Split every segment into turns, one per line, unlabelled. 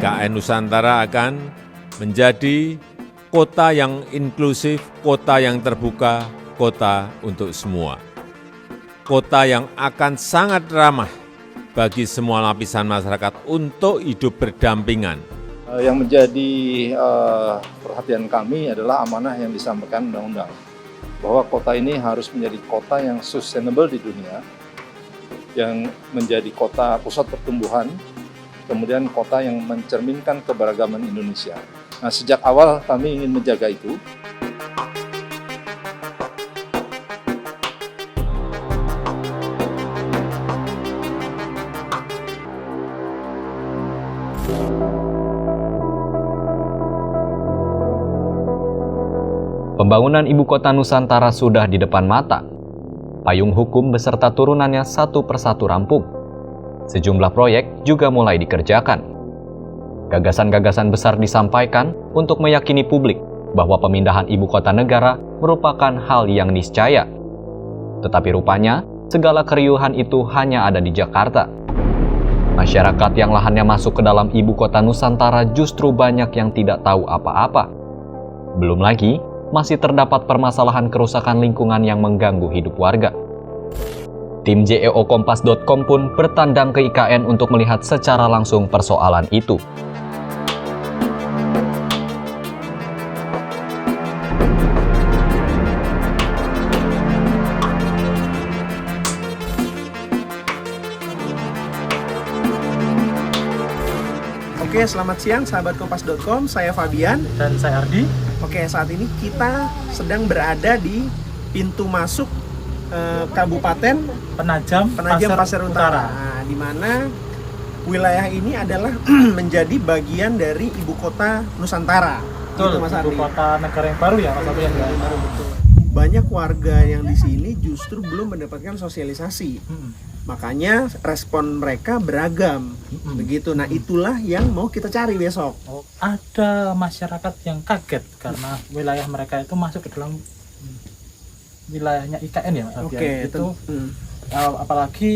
IKN Nusantara akan menjadi kota yang inklusif, kota yang terbuka, kota untuk semua. Kota yang akan sangat ramah bagi semua lapisan masyarakat untuk hidup berdampingan.
Yang menjadi perhatian kami adalah amanah yang disampaikan undang-undang, bahwa kota ini harus menjadi kota yang sustainable di dunia, yang menjadi kota pusat pertumbuhan, kemudian kota yang mencerminkan keberagaman Indonesia. Nah, sejak awal kami ingin menjaga itu.
Pembangunan Ibu Kota Nusantara sudah di depan mata. Payung hukum beserta turunannya satu persatu rampung. Sejumlah proyek juga mulai dikerjakan. Gagasan-gagasan besar disampaikan untuk meyakini publik bahwa pemindahan ibu kota negara merupakan hal yang niscaya. Tetapi rupanya, segala keriuhan itu hanya ada di Jakarta. Masyarakat yang lahannya masuk ke dalam ibu kota Nusantara justru banyak yang tidak tahu apa-apa. Belum lagi, masih terdapat permasalahan kerusakan lingkungan yang mengganggu hidup warga. Tim jeokompas.com pun bertandang ke IKN untuk melihat secara langsung persoalan itu.
Oke, selamat siang sahabat kompas.com, saya Fabian.
Dan saya Ardi.
Oke, saat ini kita sedang berada di pintu masuk Kabupaten
Penajam
Pasir Utara. Nah, di mana wilayah ini adalah menjadi bagian dari ibu kota Nusantara.
Betul,
gitu, Mas
ibu
Ardi.
kota negara yang baru ya, Mas Fabian.
Banyak warga yang di sini justru belum mendapatkan sosialisasi. Makanya respon mereka beragam. Begitu. Nah, itulah yang mau kita cari besok.
Oh, ada masyarakat yang kaget karena wilayah mereka itu masuk ke dalam wilayahnya IKN ya, Mas Fabian.
Oke,
itu apalagi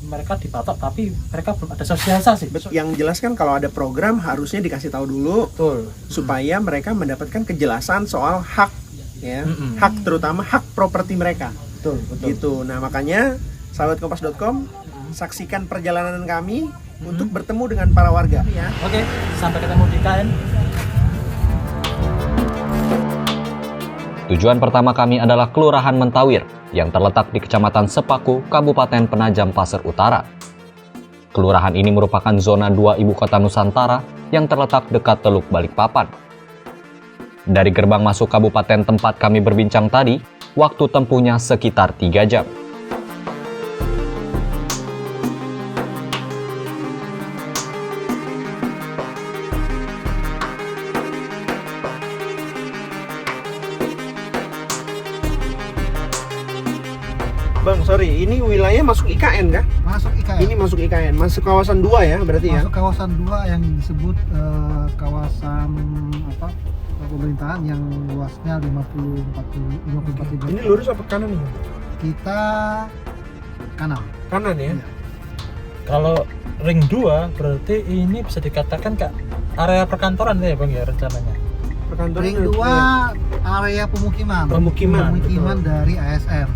mereka dipatok tapi mereka belum ada sosialisasi.
Yang jelas kan kalau ada program harusnya dikasih tahu dulu.
Betul.
Supaya mereka mendapatkan kejelasan soal hak, ya, hak terutama hak properti mereka.
Betul.
Gitu. Nah, makanya sahabat kompas.com saksikan perjalanan kami untuk bertemu dengan para warga. Ya.
Oke, sampai ketemu di IKN.
Tujuan pertama kami adalah Kelurahan Mentawir yang terletak di Kecamatan Sepaku, Kabupaten Penajam Pasir Utara. Kelurahan ini merupakan zona 2 Ibu Kota Nusantara yang terletak dekat Teluk Balikpapan. Dari gerbang masuk kabupaten tempat kami berbincang tadi, waktu tempuhnya sekitar 3 jam.
Bang, sorry, ini wilayah masuk IKN kah?
Masuk IKN.
Ini masuk IKN, masuk kawasan 2 ya berarti ya?
Masuk kawasan 2 yang disebut kawasan pemerintahan yang luasnya 54.000.
Ini lurus apa kanan nih?
Kita kanan.
Kanan ya?
Iya.
Kalau ring 2 berarti ini bisa dikatakan Kak area perkantoran ya Bang ya rencananya.
Perkantoran
Ring 2 area pemukiman.
Pemukiman,
dari ASR.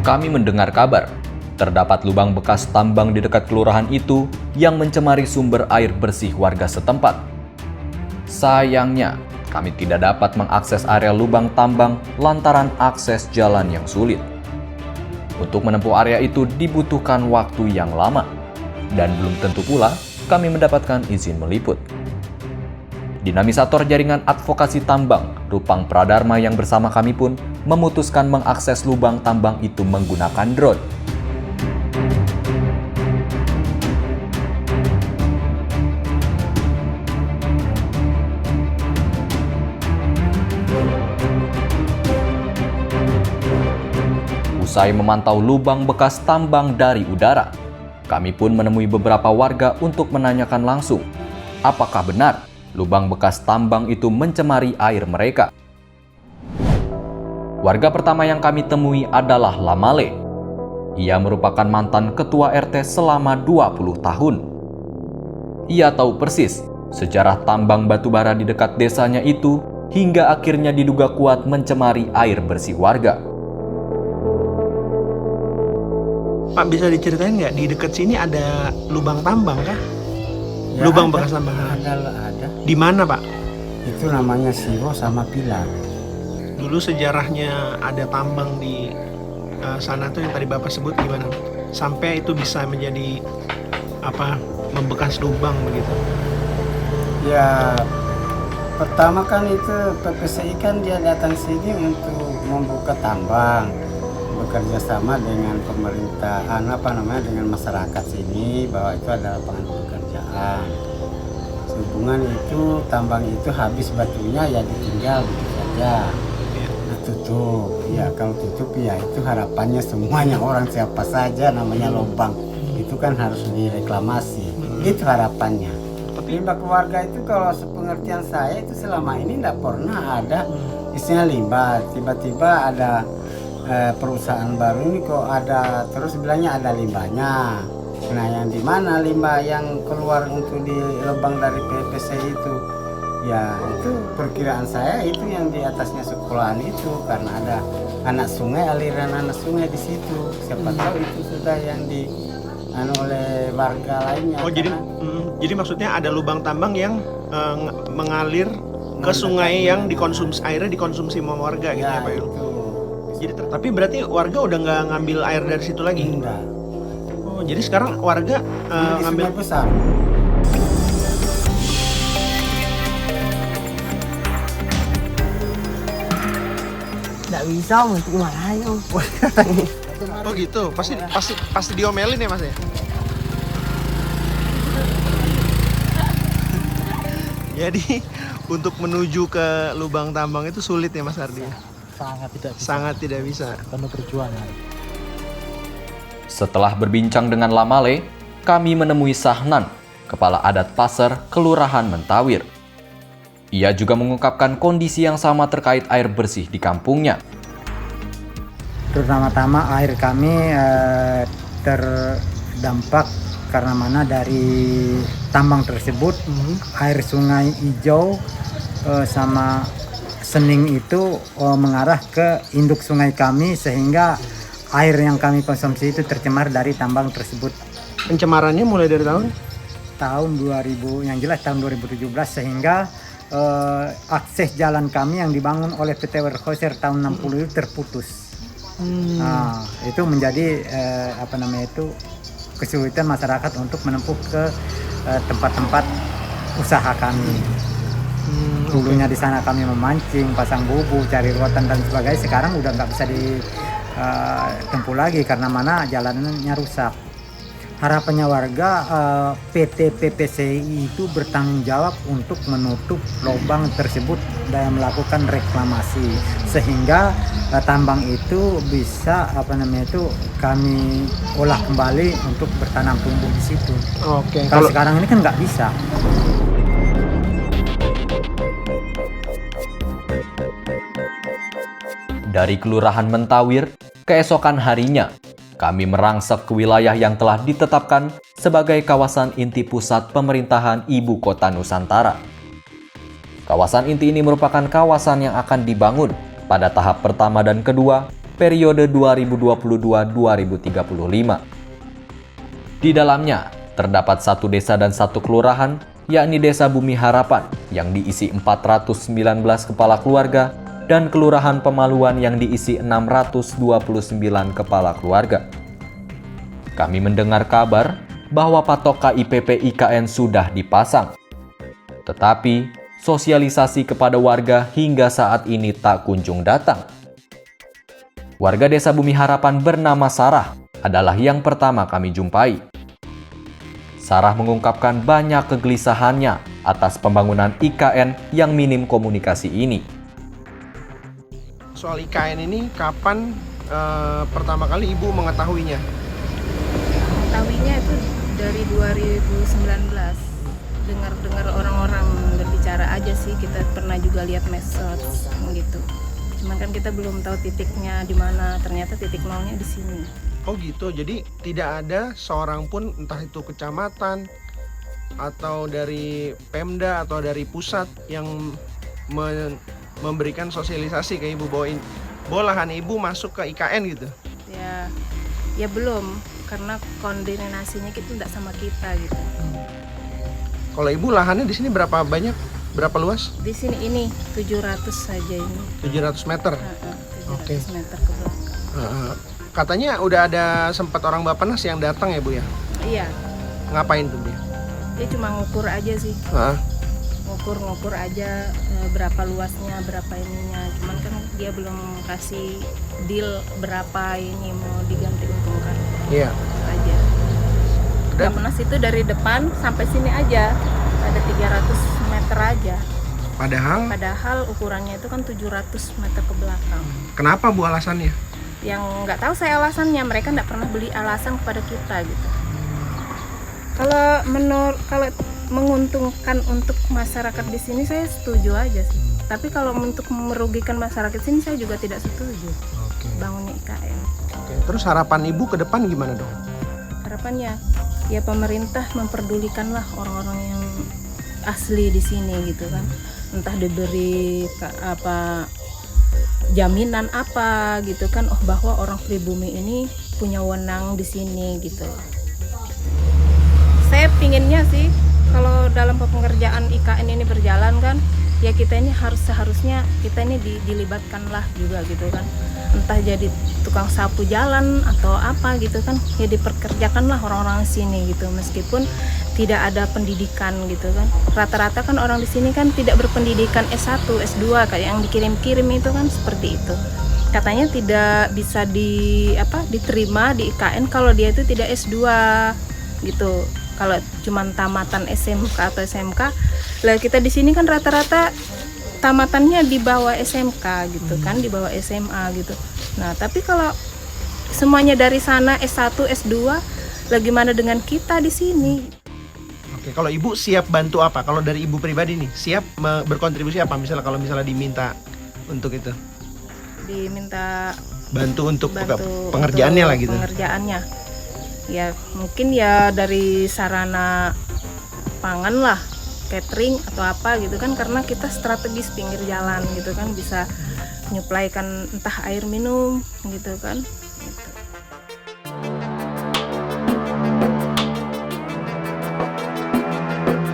Kami mendengar kabar, terdapat lubang bekas tambang di dekat kelurahan itu yang mencemari sumber air bersih warga setempat. Sayangnya, kami tidak dapat mengakses area lubang tambang lantaran akses jalan yang sulit. Untuk menempuh area itu dibutuhkan waktu yang lama, dan belum tentu pula kami mendapatkan izin meliput. Dinamisator jaringan advokasi tambang, Rupang Pradharma yang bersama kami pun memutuskan mengakses lubang tambang itu menggunakan drone. Usai memantau lubang bekas tambang dari udara, kami pun menemui beberapa warga untuk menanyakan langsung, apakah benar lubang bekas tambang itu mencemari air mereka. Warga pertama yang kami temui adalah Lamale. Ia merupakan mantan ketua RT selama 20 tahun. Ia tahu persis sejarah tambang batubara di dekat desanya itu hingga akhirnya diduga kuat mencemari air bersih warga.
Pak, bisa diceritain nggak di dekat sini ada lubang tambang kah?
Ya,
Lubang
ada,
bekas tambang.
ada.
Di mana, Pak?
Itu namanya Siwo sama Pilar.
Dulu sejarahnya ada tambang di sana tuh yang tadi Bapak sebut gimana? Sampai itu bisa menjadi membekas lubang begitu.
Ya, pertama kan itu PPSI kan dia datang sini untuk membuka tambang, bekerja sama dengan pemerintahan dengan masyarakat sini bahwa itu adalah lapangan pekerjaan. Sehubungan itu tambang itu habis batunya ya ditinggal begitu saja. Nah, tutup. Ya kalau tutup ya itu harapannya semuanya orang siapa saja namanya lubang itu kan harus direklamasi. Itu harapannya. Limbah keluarga itu kalau sepengertian saya itu selama ini tidak pernah ada isinya limbah. Tiba-tiba ada perusahaan baru ini kok ada terus bilangnya ada limbahnya. Nah, yang di mana limbah yang keluar untuk di lubang dari PPC itu? Ya, itu perkiraan saya itu yang di atasnya sekolahan itu karena ada anak sungai, aliran anak sungai di situ. Siapa tahu itu sudah yang di oleh warga lainnya.
Oh, jadi maksudnya ada lubang tambang yang mengalir ke sungai yang airnya dikonsumsi sama warga gitu ya, Pak?
Itu.
Jadi tapi berarti warga udah nggak ngambil air dari situ lagi?
Enggak.
Oh, jadi sekarang warga ngambil
besar.
Nggak bisa untuk Malayo.
Oh gitu, pasti diomelin ya Mas ya? Jadi untuk menuju ke lubang tambang itu sulit ya Mas Ardi?
Sangat tidak bisa.
Penuh perjuangan.
Setelah berbincang dengan Lamale, kami menemui Sahnan, Kepala Adat Pasar, Kelurahan Mentawir. Ia juga mengungkapkan kondisi yang sama terkait air bersih di kampungnya.
Pertama-tama air kami terdampak karena mana dari tambang tersebut air sungai Ijo sama Sening itu mengarah ke induk sungai kami sehingga air yang kami konsumsi itu tercemar dari tambang tersebut.
Pencemarannya mulai dari tahun
2000 yang jelas tahun 2017 sehingga akses jalan kami yang dibangun oleh PT Werkhoser tahun 60 itu terputus. Nah, itu menjadi kesulitan masyarakat untuk menempuh ke tempat-tempat usaha kami. Dulunya di sana kami memancing, pasang bubu, cari rotan dan sebagainya. Sekarang udah nggak bisa ditempuh lagi karena mana jalanannya rusak. Harapannya warga PT PPCI itu bertanggung jawab untuk menutup lubang tersebut dan melakukan reklamasi sehingga tambang itu bisa kami olah kembali untuk bertanam tumbuh di situ.
Oke.
Kalau sekarang ini kan nggak bisa.
Dari Kelurahan Mentawir, keesokan harinya, kami merangsek ke wilayah yang telah ditetapkan sebagai kawasan inti pusat pemerintahan Ibu Kota Nusantara. Kawasan inti ini merupakan kawasan yang akan dibangun pada tahap pertama dan kedua periode 2022-2035. Di dalamnya terdapat satu desa dan satu kelurahan, yakni Desa Bumi Harapan yang diisi 419 kepala keluarga dan Kelurahan Pemaluan yang diisi 629 kepala keluarga. Kami mendengar kabar bahwa patok KIPP IKN sudah dipasang. Tetapi, sosialisasi kepada warga hingga saat ini tak kunjung datang. Warga Desa Bumi Harapan bernama Sarah adalah yang pertama kami jumpai. Sarah mengungkapkan banyak kegelisahannya atas pembangunan IKN yang minim komunikasi ini.
Soal IKN ini kapan pertama kali Ibu mengetahuinya?
Mengetahuinya itu dari 2019. dengar orang-orang berbicara aja sih. Kita pernah juga lihat medsos gitu. Cuman kan kita belum tahu titiknya di mana. Ternyata titik nolnya di sini.
Oh gitu, jadi tidak ada seorang pun, entah itu kecamatan atau dari Pemda atau dari pusat yang memberikan sosialisasi ke ibu bahwa lahan ibu masuk ke IKN gitu.
Ya belum, karena koordinasinya itu tidak sama kita gitu.
Kalau ibu lahannya di sini berapa banyak? Berapa luas?
Di sini ini 700 saja ini.
700 meter.
700
Oke.
meter ke belakang.
Katanya udah ada sempat orang Bappenas yang datang ya Bu ya?
Iya,
Ngapain tuh dia?
dia cuma ngukur aja sih. Ngukur aja berapa luasnya, berapa ininya. Cuman kan dia belum kasih deal berapa ini mau diganti untungkan.
Iya.
Itu aja. Bappenas itu dari depan sampai sini aja ada 300 meter aja. Padahal ukurannya itu kan 700 meter ke belakang.
Kenapa Bu alasannya?
Yang nggak tahu saya alasannya, mereka nggak pernah beli alasan kepada kita gitu. Kalau menguntungkan untuk masyarakat di sini saya setuju aja sih. Tapi kalau untuk merugikan masyarakat sini saya juga tidak setuju. Bangunnya IKN.
Terus harapan Ibu ke depan gimana dong?
Harapannya ya pemerintah memperdulikanlah orang-orang yang asli di sini gitu kan. Entah diberi jaminan apa gitu kan, bahwa orang pribumi ini punya wewenang di sini gitu. Saya pinginnya sih kalau dalam pengerjaan IKN ini berjalan kan, ya kita ini seharusnya kita ini dilibatkan lah juga gitu kan. Entah jadi tukang sapu jalan atau apa gitu kan, ya diperkerjakanlah orang-orang sini gitu, meskipun tidak ada pendidikan gitu kan. Rata-rata kan orang di sini kan tidak berpendidikan S1, S2 kayak yang dikirim-kirim itu kan seperti itu. Katanya tidak bisa diterima di IKN kalau dia itu tidak S2 gitu. Kalau cuma tamatan SMK atau SMK, lah kita di sini kan rata-rata tamatannya di bawah SMK gitu kan, di bawah SMA gitu. Nah, tapi kalau semuanya dari sana S1, S2, lah gimana dengan kita di sini?
Oke, kalau Ibu siap bantu apa? Kalau dari Ibu pribadi nih, siap berkontribusi apa? Kalau misalnya diminta untuk itu?
Diminta
bantu untuk pengerjaannya lah gitu.
Pengerjaannya. Ya, mungkin ya dari sarana pangan lah, catering atau apa gitu kan, karena kita strategis pinggir jalan gitu kan, bisa nyuplaikan entah air minum gitu kan. Gitu.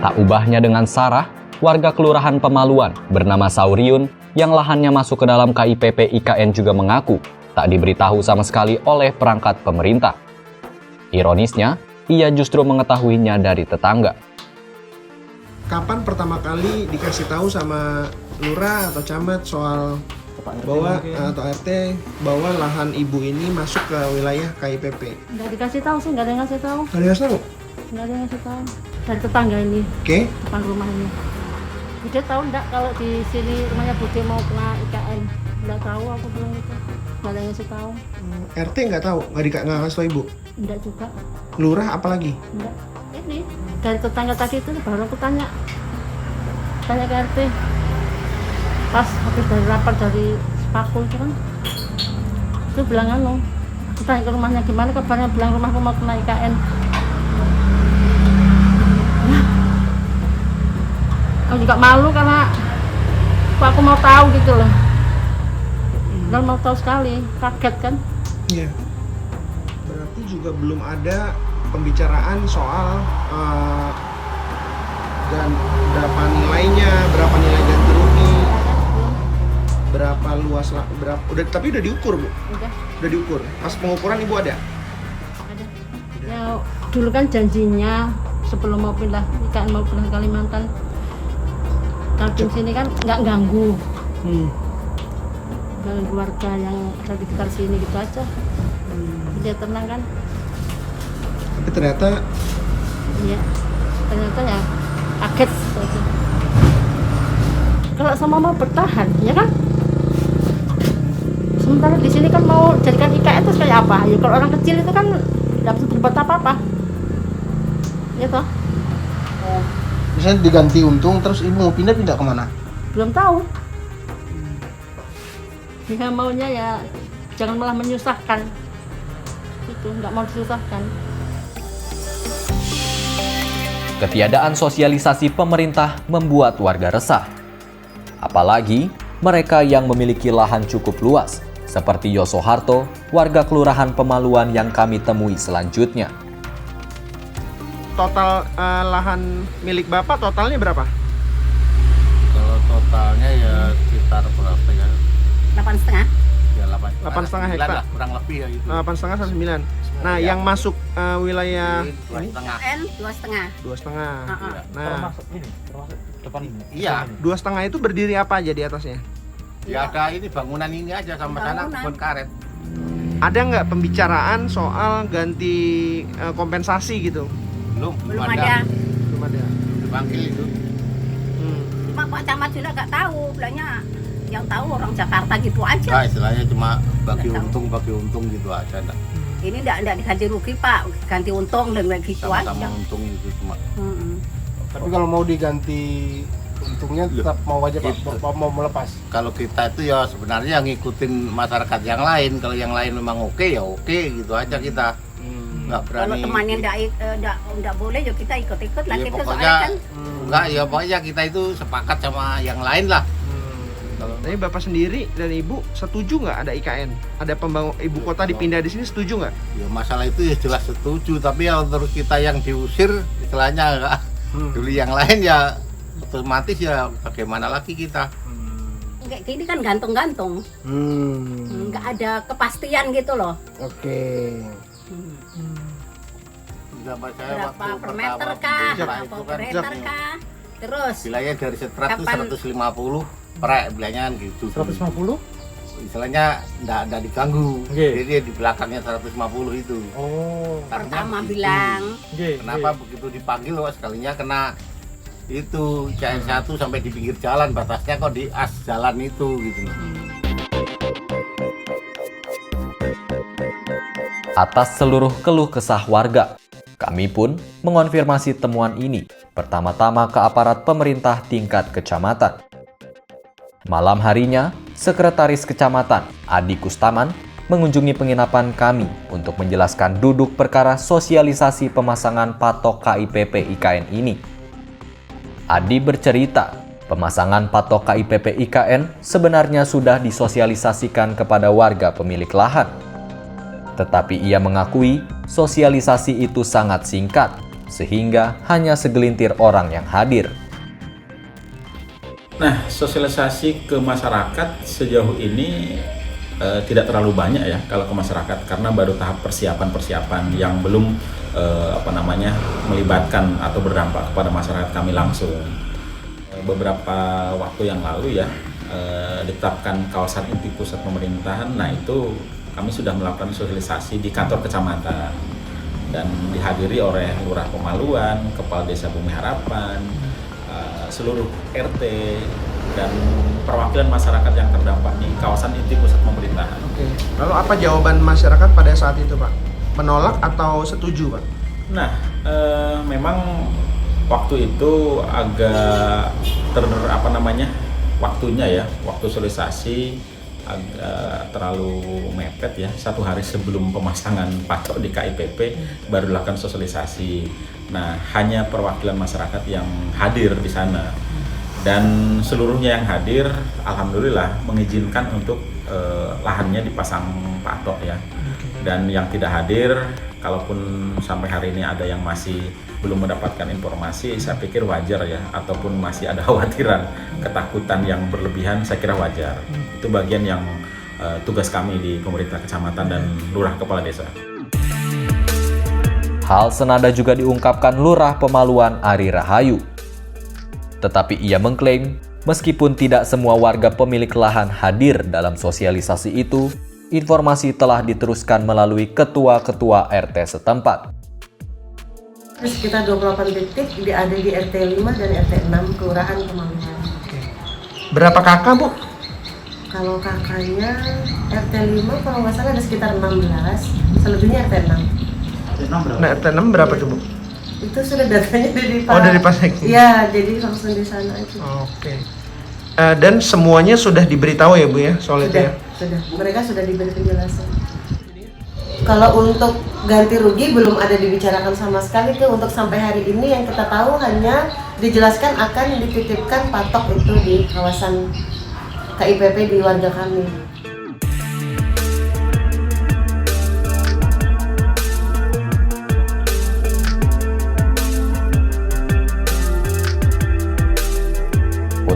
Tak ubahnya dengan Sarah, warga Kelurahan Pemaluan bernama Sauriun yang lahannya masuk ke dalam KIPP IKN juga mengaku tak diberitahu sama sekali oleh perangkat pemerintah. Ironisnya, ia justru mengetahuinya dari tetangga.
Kapan pertama kali dikasih tahu sama lurah atau camat soal bahwa atau RT bahwa lahan ibu ini masuk ke wilayah KIPP?
Nggak dikasih tahu sih, nggak ada yang ngasih tahu.
Nggak ada yang tahu?
Nggak ada yang ngasih tahu. Dari tetangga ini.
Oke.
Depan rumah ini. Dia tahu enggak kalau di sini rumahnya Bude mau kena IKN? Nggak tahu, aku bilang itu. Nggak ada yang ngasih tahu.
RT nggak tahu, nggak kasih tahu ibu?
Enggak juga.
Lurah apalagi?
Enggak. Ini dari tetangga tadi itu baru aku tanya ke RT. Pas habis dari rapat dari Spaku itu kan, itu bilang aku tanya ke rumahnya gimana kabarnya, bilang rumahku mau kena IKN. Aku juga malu karena aku mau tahu gitu loh. Dan mau tahu sekali, kaget kan?
Iya. Berarti juga belum ada pembicaraan soal dan berapa nilainya, berapa nilai ganti rugi, berapa luas lah, tapi udah diukur Bu? Udah diukur. Pas pengukuran Ibu ada?
Ada. Ya dulu kan janjinya sebelum mau pindah IKN, mau pindah Kalimantan, kampung sini kan nggak ganggu. Ganggu warga yang ada di sekitar sini gitu aja. Dia tenang kan?
Tapi ternyata?
Iya, ternyata ya kaget aja. Kalau sama mau bertahan, ya kan? Sementara di sini kan mau jadikan IKN terus kayak apa? Ya kalau orang kecil itu kan nggak bisa berbuat apa-apa. Ya toh?
Misalnya diganti untung, terus ibu mau pindah kemana?
Belum tahu. Jika maunya ya jangan malah menyusahkan. Itu nggak mau disusahkan.
Ketiadaan sosialisasi pemerintah membuat warga resah. Apalagi mereka yang memiliki lahan cukup luas, seperti Yosoharto, warga Kelurahan Pemaluan yang kami temui selanjutnya.
Total lahan milik Bapak totalnya berapa?
Kalau totalnya ya sekitar berapa ya?
8,5.
Ya
8,5 hektar.
lah, kurang lebih ya itu.
8,5 sampai 9. Nah, yang masuk wilayah
Ini 2,5.
2,5.
2,5. Nah,
Termasuk ini, termasuk depan ini.
Iya,
2,5 itu berdiri apa aja di atasnya?
ya ada ini bangunan ini aja sama sana
Bangunan.
kebun karet.
Ada nggak pembicaraan soal ganti kompensasi gitu?
Belum ada.
Belum ada.
Dipanggil itu.
Cuma Pak Camat juga nggak tahu, bilangnya yang tahu orang Jakarta gitu aja.
Nah, istilahnya cuma bagi untung gitu aja. Nah.
Ini enggak diganti rugi Pak, ganti untung dan gitu
Sama-sama
aja.
untung itu cuma.
Tapi kalau mau diganti untungnya tetap mau aja Pak,
Gitu.
mau melepas.
Kalau kita itu ya sebenarnya ngikutin masyarakat yang lain. Kalau yang lain memang oke ya oke gitu aja kita. Nggak berani.
Kalau temannya enggak boleh ya kita ikut-ikut lah
Ya,
kita
pokoknya
soalnya kan.
enggak ya pokoknya kita itu sepakat sama yang lain lah.
Kalau Tapi Bapak sendiri dan Ibu setuju nggak ada IKN? Ada pembangun ibu kota dipindah di sini, setuju nggak?
Ya masalah itu ya jelas setuju, tapi ya untuk kita yang diusir istilahnya enggak. Dulu yang lain ya otomatis ya bagaimana lagi kita.
Kayak gini kan gantung-gantung. Nggak ada kepastian gitu loh.
Oke.
Berapa per meter kah? Berapa per meter kah? Terus
Bilangnya dari 100
Kapan?
150 per bilangnya gitu.
150?
Istilahnya enggak diganggu.
Oke.
Jadi di belakangnya 150 itu.
Oh.
pertama
begitu.
bilang
Kenapa begitu dipanggil loh sekalinya kena itu CN1 sampai di pinggir jalan, batasnya kok di as jalan itu gitu.
Atas seluruh keluh kesah warga, kami pun mengonfirmasi temuan ini pertama-tama ke aparat pemerintah tingkat kecamatan. Malam harinya, Sekretaris Kecamatan Adi Kustaman mengunjungi penginapan kami untuk menjelaskan duduk perkara sosialisasi pemasangan patok KIPP IKN ini. Adi bercerita, pemasangan patok KIPP IKN sebenarnya sudah disosialisasikan kepada warga pemilik lahan. Tetapi ia mengakui sosialisasi itu sangat singkat, sehingga hanya segelintir orang yang hadir.
Nah, sosialisasi ke masyarakat sejauh ini tidak terlalu banyak ya kalau ke masyarakat, karena baru tahap persiapan yang belum melibatkan atau berdampak kepada masyarakat kami langsung. Beberapa waktu yang lalu ya ditetapkan kawasan inti pusat pemerintahan. Nah, itu kami sudah melakukan sosialisasi di kantor kecamatan dan dihadiri oleh Lurah Pemaluan, Kepala Desa Bumi Harapan, seluruh RT dan perwakilan masyarakat yang terdampak di kawasan inti pusat pemerintahan.
Oke. Lalu apa jawaban masyarakat pada saat itu, Pak? Menolak atau setuju, Pak?
Nah, memang waktu itu agak waktunya ya, waktu sosialisasi agak terlalu mepet ya. 1 hari sebelum pemasangan patok di KIPP baru dilakukan sosialisasi. Nah, hanya perwakilan masyarakat yang hadir di sana dan seluruhnya yang hadir alhamdulillah mengizinkan untuk lahannya dipasang patok ya. Dan yang tidak hadir, kalaupun sampai hari ini ada yang masih belum mendapatkan informasi, saya pikir wajar ya, ataupun masih ada khawatiran, ketakutan yang berlebihan, saya kira wajar. Itu bagian yang tugas kami di pemerintah kecamatan dan lurah kepala desa.
Hal senada juga diungkapkan Lurah Pemaluan Ari Rahayu. Tetapi ia mengklaim, meskipun tidak semua warga pemilik lahan hadir dalam sosialisasi itu, informasi telah diteruskan melalui ketua-ketua RT setempat.
Sekitar 28 detik ada di RT 5 dan RT 6 Kelurahan Pemaluan.
Berapa kakak, Bu?
Kalau kakaknya RT 5 kalau nggak salah ada sekitar 16, selebihnya RT 6.
Nah, RT 6 berapa tuh, Bu?
Itu sudah datanya dari Pak.
Oh, dari Pak Sekjen.
Iya, jadi langsung di sana itu.
Oke. Dan semuanya sudah diberitahu ya Bu ya soal itu ya?
Sudah. Mereka sudah diberi penjelasan. Kalau untuk ganti rugi belum ada dibicarakan sama sekali tuh. Untuk sampai hari ini yang kita tahu hanya dijelaskan akan dititipkan patok itu di kawasan KIPP di warga kami.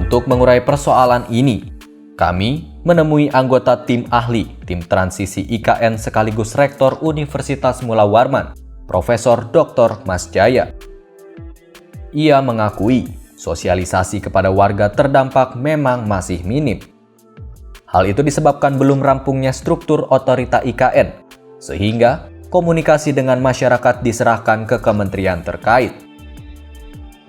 Untuk mengurai persoalan ini, kami menemui anggota tim ahli tim transisi IKN sekaligus Rektor Universitas Mula Warman, Profesor Dr. Mas Jaya. Ia mengakui sosialisasi kepada warga terdampak memang masih minim. Hal itu disebabkan belum rampungnya struktur otorita IKN, sehingga komunikasi dengan masyarakat diserahkan ke kementerian terkait.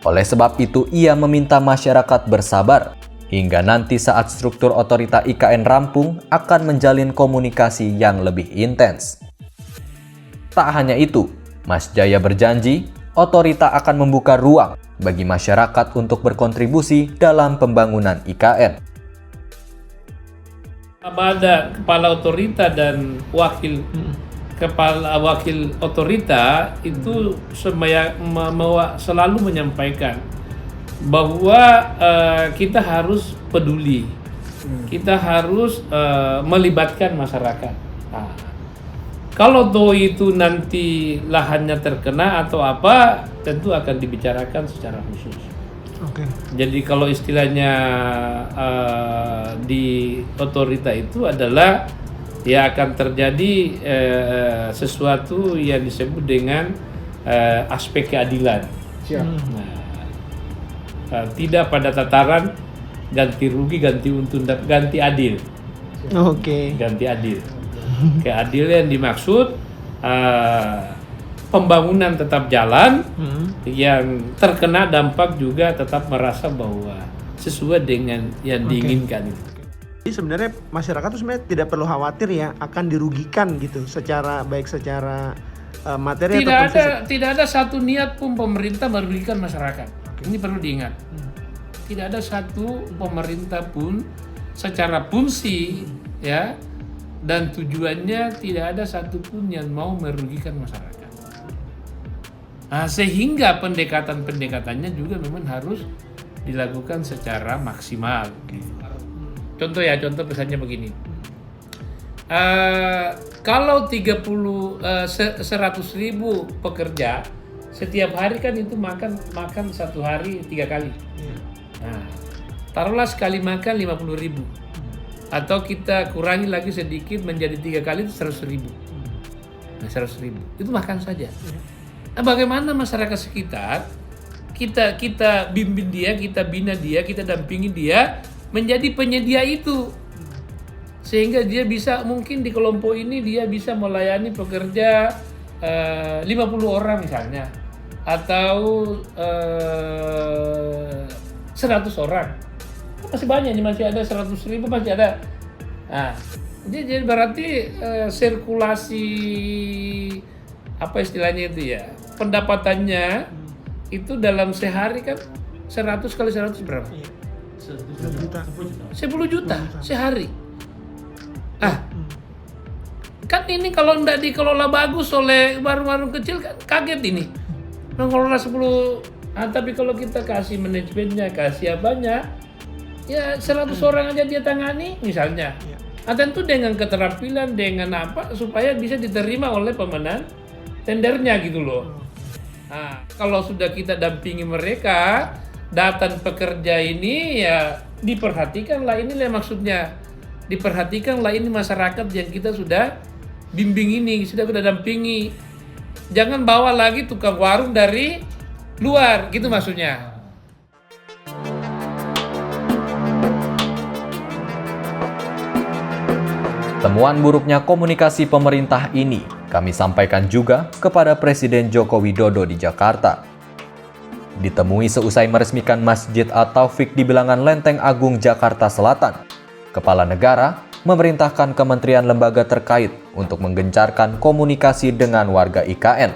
Oleh sebab itu, ia meminta masyarakat bersabar hingga nanti saat struktur otorita IKN rampung akan menjalin komunikasi yang lebih intens. Tak hanya itu, Mas Jaya berjanji otorita akan membuka ruang bagi masyarakat untuk berkontribusi dalam pembangunan IKN.
Ada kepala otorita dan wakil otorita itu selalu menyampaikan bahwa kita harus peduli, kita harus melibatkan masyarakat. Nah, kalau itu nanti lahannya terkena atau apa, tentu akan dibicarakan secara khusus.
Oke.
Jadi kalau istilahnya di otorita itu adalah ya akan terjadi sesuatu yang disebut dengan aspek keadilan. Tidak pada tataran ganti rugi, ganti untung, ganti adil.
Oke.
Ganti adil. Keadilan yang dimaksud pembangunan tetap jalan, yang terkena dampak juga tetap merasa bahwa sesuai dengan yang diinginkan.
Jadi sebenarnya masyarakat tuh sebenarnya tidak perlu khawatir ya akan dirugikan gitu secara materi
tidak
ataupun
ada tidak ada satu niat pun pemerintah merugikan masyarakat. Ini perlu diingat. Tidak ada satu pemerintah pun secara fungsi ya dan tujuannya tidak ada satupun yang mau merugikan masyarakat. Nah, sehingga pendekatan-pendekatannya juga memang harus dilakukan secara maksimal. Contoh pesannya begini. Kalau 100.000 pekerja setiap hari kan itu makan satu hari 3 kali. Nah, taruhlah sekali makan 50.000. Atau kita kurangi lagi sedikit menjadi 3 kali itu 100.000. Nah, 100.000 itu makan saja. Nah, bagaimana masyarakat sekitar kita bimbing dia, kita bina dia, kita dampingi dia menjadi penyedia itu. Sehingga dia bisa mungkin di kelompok ini dia bisa melayani pekerja 50 orang misalnya atau 100 orang. Masih banyak nih, masih ada 100.000 masih ada. Nah, jadi berarti sirkulasi apa istilahnya itu ya, pendapatannya itu dalam sehari kan 100 kali 100 berapa? 10 juta sehari. Kan ini kalau tidak dikelola bagus oleh warung-warung kecil kan kaget ini. Mengelola 10, tapi kalau kita kasih manajemennya, kasih apanya, ya 100 orang aja dia tangani misalnya. Tentu dengan keterampilan, dengan apa supaya bisa diterima oleh pemenang tendernya gitu loh. Nah, kalau sudah kita dampingi mereka, datang pekerja ini ya diperhatikanlah, inilah maksudnya. Diperhatikanlah ini masyarakat yang kita sudah bimbing ini, sudah kita dampingi. Jangan bawa lagi tukang warung dari luar, gitu maksudnya.
Temuan buruknya komunikasi pemerintah ini kami sampaikan juga kepada Presiden Joko Widodo di Jakarta. Ditemui seusai meresmikan Masjid At-Taufik di Bilangan Lenteng Agung, Jakarta Selatan, Kepala Negara memerintahkan kementerian lembaga terkait untuk menggencarkan komunikasi dengan warga IKN.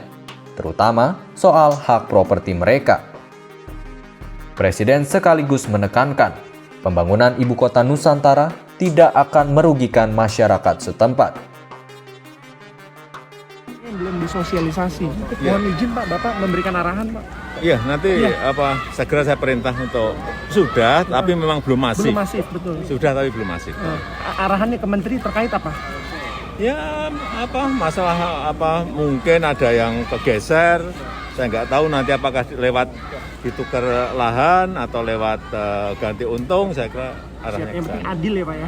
terutama soal hak properti mereka. Presiden sekaligus menekankan, pembangunan ibu kota Nusantara tidak akan merugikan masyarakat setempat.
Belum disosialisasi. Mohon izin Pak, Bapak memberikan arahan Pak.
Iya, nanti segera saya perintah untuk sudah, tapi memang belum masif.
Belum masif, betul.
Sudah tapi belum masif.
Arahannya ke Menteri terkait apa?
Ya, masalah mungkin ada yang kegeser. Saya nggak tahu nanti apakah lewat ditukar lahan atau lewat ganti untung. Saya kira arahnya
yang penting adil ya Pak ya.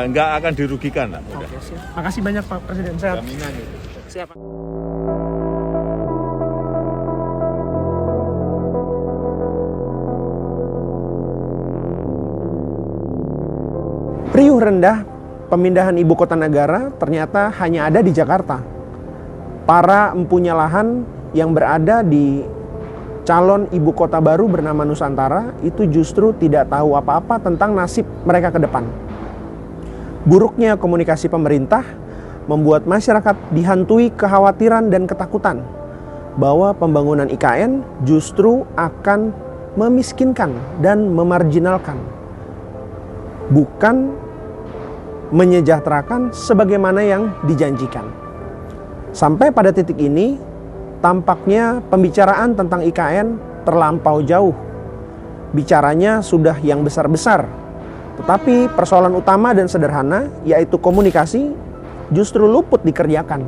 Enggak akan dirugikan lah.
Oke, siap. Makasih banyak Pak Presiden. Sehat.
Jaminan itu.
Siap Pak. Riuh rendah pemindahan ibu kota negara ternyata hanya ada di Jakarta. Para empunya lahan yang berada di calon ibu kota baru bernama Nusantara itu justru tidak tahu apa-apa tentang nasib mereka ke depan. Buruknya komunikasi pemerintah membuat masyarakat dihantui kekhawatiran dan ketakutan bahwa pembangunan IKN justru akan memiskinkan dan memarginalkan, bukan menyejahterakan sebagaimana yang dijanjikan. Sampai pada titik ini, tampaknya pembicaraan tentang IKN terlampau jauh. Bicaranya sudah yang besar-besar, tetapi persoalan utama dan sederhana, yaitu komunikasi, justru luput dikerjakan.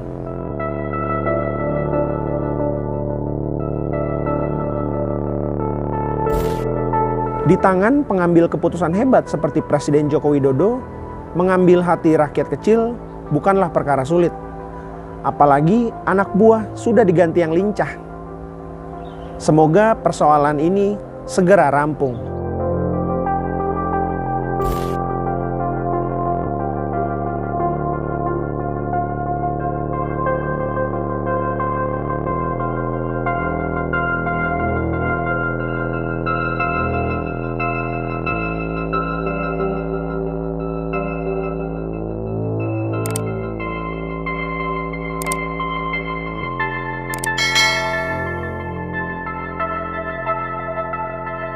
Di tangan pengambil keputusan hebat seperti Presiden Joko Widodo, mengambil hati rakyat kecil bukanlah perkara sulit. Apalagi anak buah sudah diganti yang lincah. Semoga persoalan ini segera rampung.